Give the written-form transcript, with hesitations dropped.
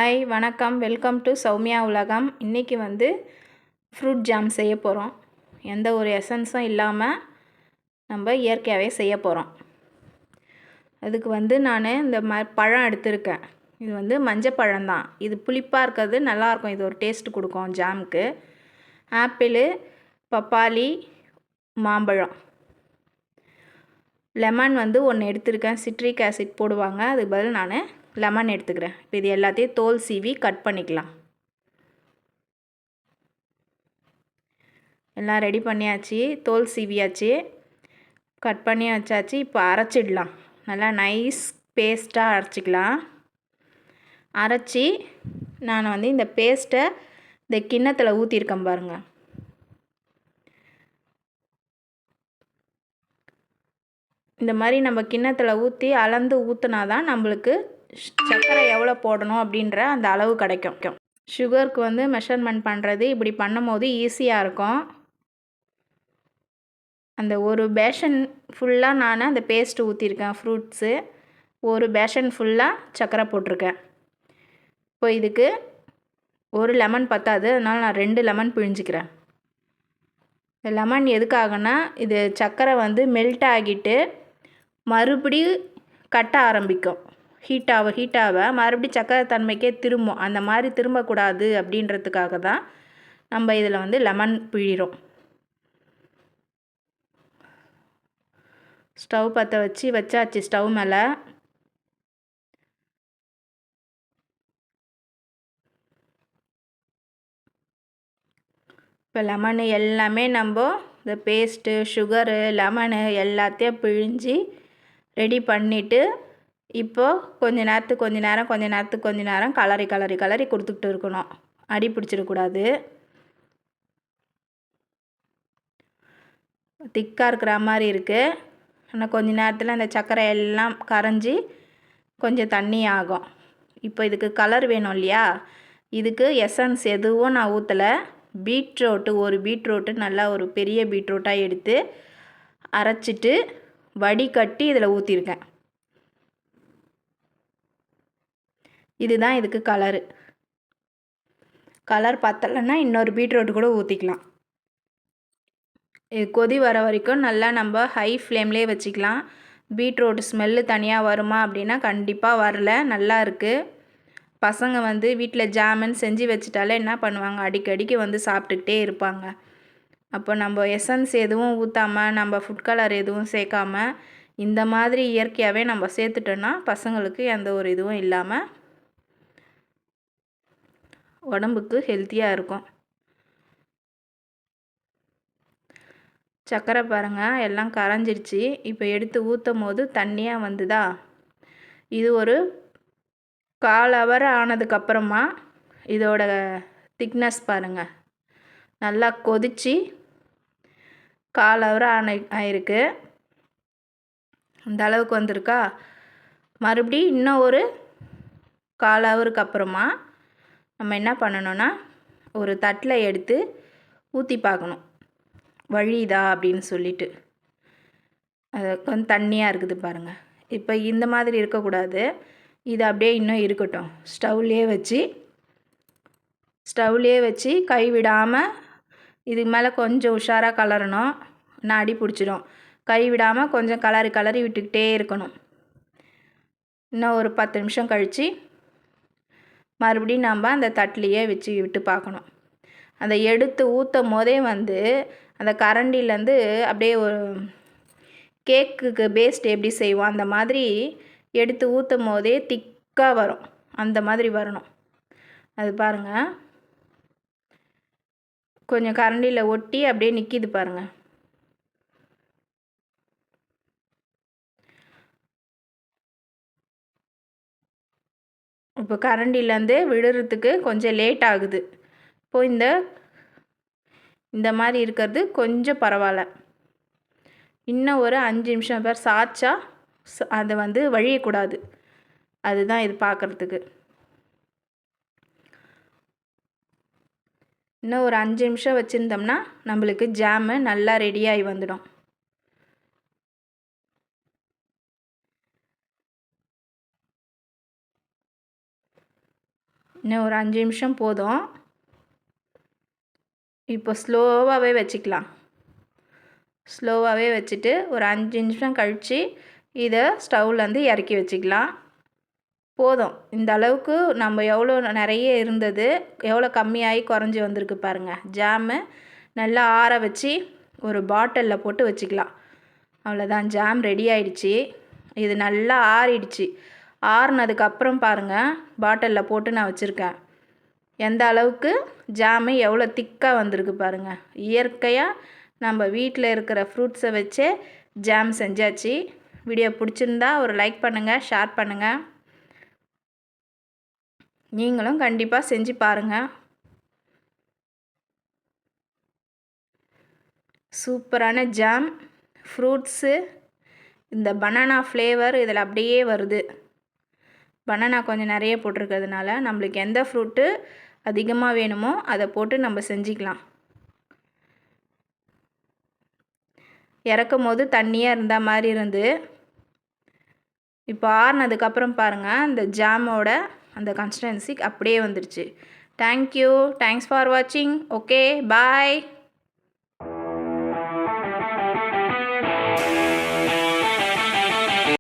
Hi வணக்கம், welcome to Soumya உலகம். இன்றைக்கி ஃப்ரூட் ஜாம் செய்ய போகிறோம். எந்த ஒரு எசன்ஸும் இல்லாமல் நம்ம இயற்கையாகவே செய்ய போகிறோம். அதுக்கு நான் இந்த பழம் எடுத்திருக்கேன். இது மஞ்சள் பழம்தான். இது புளிப்பாக இருக்கிறது நல்லாயிருக்கும். இது ஒரு டேஸ்ட் கொடுக்கும் ஜாமுக்கு. ஆப்பிள், பப்பாளி, மாம்பழம், லெமன் ஒன்று எடுத்திருக்கேன். சிட்ரிக் ஆசிட் போடுவாங்க, அதுக்கு பதில் நான் லெமன் எடுத்துக்கிறேன். இப்போ இது எல்லாத்தையும் தோல் சீவி கட் பண்ணிக்கலாம். எல்லாம் ரெடி பண்ணியாச்சு, தோல் சீவியாச்சு, கட் பண்ணி வச்சாச்சு. இப்போ அரைச்சிடலாம். நல்லா நைஸ் பேஸ்ட்டாக அரைச்சிக்கலாம். அரைச்சி நான் இந்த பேஸ்ட்டை இந்த கிண்ணத்தில் ஊற்றிருக்கேன் பாருங்கள். இந்த மாதிரி நம்ம கிண்ணத்தில் ஊற்றி அளந்து ஊற்றினா தான் நம்மளுக்கு சர்க்கரை எவ்வளோ போடணும் அப்படின்ற அந்த அளவு கிடைக்கும். சுகருக்கு மெஷர்மெண்ட் பண்ணுறது இப்படி பண்ணும் போது ஈஸியாக இருக்கும். அந்த ஒரு பேஷன் ஃபுல்லாக நான் அந்த பேஸ்ட்டு ஊற்றிருக்கேன். ஃப்ரூட்ஸு ஒரு பேஷன் ஃபுல்லாக சர்க்கரை போட்டிருக்கேன். இப்போ இதுக்கு ஒரு லெமன் பத்தாது, அதனால் நான் 2 லெமன் பிழிஞ்சிக்கிறேன். லெமன் எதுக்காகனா இது சர்க்கரை மெல்ட் ஆகிட்டு மறுபடியும் கட்ட ஆரம்பிக்கும். ஹீட்டாக மறுபடியும் சர்க்கரை தன்மைக்கே திரும்பும். அந்த மாதிரி திரும்பக்கூடாது அப்படின்றதுக்காக தான் நம்ம இதில் லெமன் பிழிகிறோம். ஸ்டவ் பற்ற வச்சாச்சு. ஸ்டவ் மேலே இப்போ லெமனு எல்லாமே நம்ம இந்த பேஸ்ட்டு, சுகரு, லெமனு எல்லாத்தையும் பிழிஞ்சு ரெடி பண்ணிவிட்டு இப்போது கொஞ்ச நேரம் கலரி கொடுத்துக்கிட்டு இருக்கணும். அடி பிடிச்சிடக்கூடாது. திக்காக இருக்கிற மாதிரி இருக்குது. ஆனால் கொஞ்ச நேரத்தில் அந்த சர்க்கரை எல்லாம் கரைஞ்சி கொஞ்சம் தண்ணி ஆகும். இப்போ இதுக்கு கலர் வேணும் இல்லையா? இதுக்கு எசன்ஸ் எதுவும் நான் ஊற்றலை. ஒரு பீட்ரூட்டு நல்லா ஒரு பெரிய பீட்ரூட்டாக எடுத்து அரைச்சிட்டு வடிகட்டி இதில் ஊற்றிருக்கேன். இதுதான் இதுக்கு கலர் பத்தலைன்னா இன்னொரு பீட்ரூட் கூட ஊற்றிக்கலாம். இது கொதி வர வரைக்கும் நல்லா நம்ம ஹை ஃப்ளேம்லேயே வச்சுக்கலாம். பீட்ரூட் ஸ்மெல்லு தனியாக வருமா அப்படின்னா கண்டிப்பாக வரல, நல்லா இருக்குது. பசங்க வீட்டில் ஜாமுன்னு செஞ்சு வச்சுட்டாலே என்ன பண்ணுவாங்க, அடிக்கடிக்கு சாப்பிட்டுக்கிட்டே இருப்பாங்க. அப்போ நம்ம எசன்ஸ் எதுவும் ஊற்றாமல், நம்ம ஃபுட் கலர் எதுவும் சேர்க்காம இந்த மாதிரி இயற்கையாகவே நம்ம சேர்த்துட்டோன்னா பசங்களுக்கு எந்த ஒரு இதுவும் இல்லாமல் உடம்புக்கு ஹெல்த்தியாக இருக்கும். சர்க்கரை பாருங்கள் எல்லாம் கரைஞ்சிருச்சு. இப்போ எடுத்து ஊற்றும் போது தண்ணியாக வந்துதா. இது ஒரு 1/4 ஹவர் ஆனதுக்கப்புறமா இதோட திக்னஸ் பாருங்கள், நல்லா கொதித்து 1/4 ஹவர் ஆயிருக்கு. அந்த அளவுக்கு வந்திருக்கா. மறுபடியும் இன்னும் ஒரு 1/4 ஹவருக்கு அப்புறமா நம்ம என்ன பண்ணணும்னா ஒரு தட்டில் எடுத்து ஊற்றி பார்க்கணும், வழியுதா அப்படின்னு சொல்லிட்டு. அது கொஞ்சம் தண்ணியாக இருக்குது பாருங்கள். இப்போ இந்த மாதிரி இருக்கக்கூடாது. இது அப்படியே இன்னும் இருக்கட்டும். ஸ்டவ்லேயே வச்சு கை விடாமல் இதுக்கு மேலே கொஞ்சம் உஷாராக கலரணும். நான் அடி பிடிச்சிடும். கை விடாமல் கொஞ்சம் கலரி விட்டுக்கிட்டே இருக்கணும். இன்னும் ஒரு 10 நிமிஷம் கழித்து மறுபடியும் நம்ம அந்த தட்டிலையே வச்சு விட்டு பார்க்கணும். அதை எடுத்து ஊற்றும் போதே அந்த கரண்டிலேருந்து அப்படியே ஒரு கேக்குக்கு பேஸ்ட் எப்படி செய்வோம் அந்த மாதிரி எடுத்து ஊற்றும் போதே திக்காக வரும். அந்த மாதிரி வரணும். அது பாருங்கள், கொஞ்சம் கரண்டியில் ஒட்டி அப்படியே நிற்கிது பாருங்கள். இப்போ கரண்டிலேருந்து விடுறதுக்கு கொஞ்சம் லேட் ஆகுது. இப்போது இந்த மாதிரி இருக்கிறது கொஞ்சம் பரவாயில்ல. இன்னும் ஒரு 5 நிமிஷம் பேர் சாய்ச்சா அதை வழியக்கூடாது. அதுதான் இது பார்க்குறதுக்கு. இன்னும் ஒரு 5 நிமிஷம் வச்சுருந்தோம்னா நம்மளுக்கு ஜாமு நல்லா ரெடியாகி வந்துடும். இன்னும் ஒரு 5 நிமிஷம் போதும். இப்போ ஸ்லோவாகவே வச்சுக்கலாம். ஸ்லோவாகவே வச்சுட்டு ஒரு 5 நிமிஷம் கழித்து இதை ஸ்டவ்லேருந்து இறக்கி வச்சுக்கலாம். போதும். இந்த அளவுக்கு நம்ம எவ்வளோ நிறைய இருந்தது எவ்வளோ கம்மியாகி குறைஞ்சி வந்திருக்கு பாருங்கள். ஜாமு நல்லா ஆற வச்சு ஒரு பாட்டிலில் போட்டு வச்சுக்கலாம். அவ்வளோதான், ஜாம் ரெடி ஆயிடுச்சு. இது நல்லா ஆறிடுச்சு. ஆறுனதுக்கப்புறம் பாருங்கள், பாட்டிலில் போட்டு நான் வச்சுருக்கேன். எந்த அளவுக்கு ஜாமு எவ்வளோ திக்காக வந்திருக்கு பாருங்கள். இயற்கையாக நம்ம வீட்டில் இருக்கிற ஃப்ரூட்ஸை வச்சே ஜாம் செஞ்சாச்சு. வீடியோ பிடிச்சிருந்தா ஒரு லைக் பண்ணுங்கள், ஷேர் பண்ணுங்கள். நீங்களும் கண்டிப்பாக செஞ்சு பாருங்கள். சூப்பரான ஜாம், ஃப்ரூட்ஸு, இந்த பனானா ஃப்ளேவர் இதில் அப்படியே வருது. பனானா கொஞ்சம் நிறைய போட்டிருக்கிறதுனால நம்மளுக்கு எந்த ஃப்ரூட்டு அதிகமாக வேணுமோ அதை போட்டு நம்ம செஞ்சுக்கலாம். இறக்கும் போது தண்ணியாக இருந்த மாதிரி இருந்து, இப்போ ஆறுனதுக்கப்புறம் பாருங்கள் அந்த ஜாமோட அந்த கன்சிஸ்டன்சி அப்படியே வந்துடுச்சு. தேங்க்யூ, தேங்க்ஸ் ஃபார் வாட்சிங். ஓகே, பாய்.